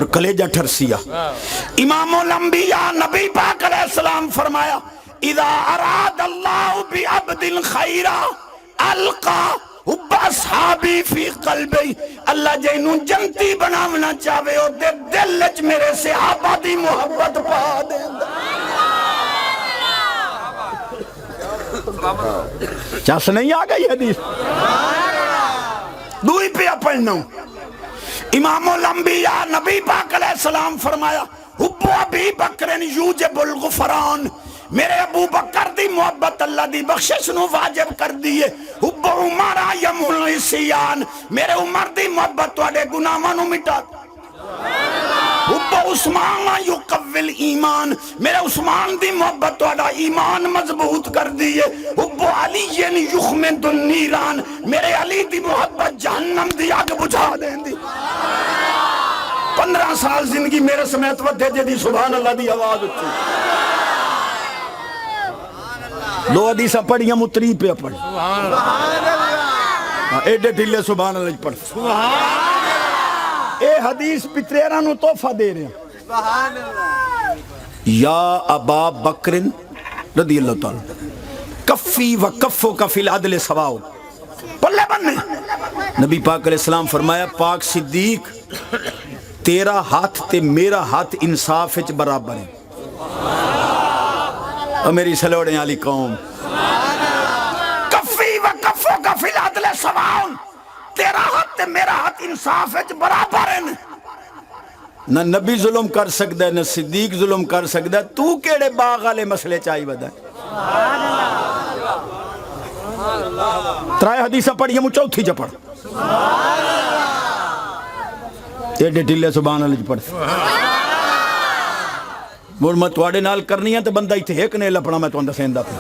اور کلیجہ ٹھرسیا. امام الانبیاء نبی پاک علیہ السلام فرمایا اذا اراد اللہ بعبد خیرا القا حب اصحابی فی قلبی. اللہ جنوں جنتی بناونا چاہے او دے دل وچ میرے صحابہ دی محبت پا دیندا. چس نہیں آ گئی حدیث؟ دوئی پہ پڑھنا ہوں. امام الانبیاء نبی پاک علیہ السلام فرمایا حب ابی بکر یوجب الغفران. میرے ابو بکر دی محبت اللہ دی بخشش نو واجب کر دیئے. حب عمر یمحو العصیان. میرے عمر دی محبت تواڈے گناہاں نو مٹا. حب عثمان یقوی ایمان. میرے عثمان دی محبت تواڈا ایمان مضبوط کر دیئے. حب علی یخمد النیران. میرے علی دی محبت جہنم دی آگ بجھا دین دی. 15 سال زندگی میرے سمیت ودھے جے دی سبحان اللہ دی آواز اٹھی. دو حدیثہ پڑھیاں متری پہ پڑھ. ایڈے ڈھلے سبحان اللہ پڑھ. اے حدیث پتریرہ نو تحفہ دے رہے ہیں. یا ابا بکر رضی اللہ تعالی کفی و کفو کا فی العدل سواؤ. پلے بننے نبی پاک علیہ السلام فرمایا پاک صدیق تیرا ہاتھ تے میرا ہاتھ انصاف وچ برابر ہے. اور میری سلوڑیں والی قوم کفی و کفو کا فی العدل سواؤ. تیرا ہاتھ تے میرا ہاتھ انصاف وچ برابر ہے. نہ نبی ظلم کر سکتا ہے نہ صدیق ظلم کر سکتا ہے. تو کیڑے باغ والے مسئلے چاہی بدا ہے. ترائے حدیثہ پڑھیے مجھ چوتھی جا پڑھ. ایڈے ٹھلے سبحان اللہ پڑھ. مور میں تواڈے نال کرنی ہے تو بندہ ایتھے ایک نے لپنا میں تو اندر سیندہ پہ.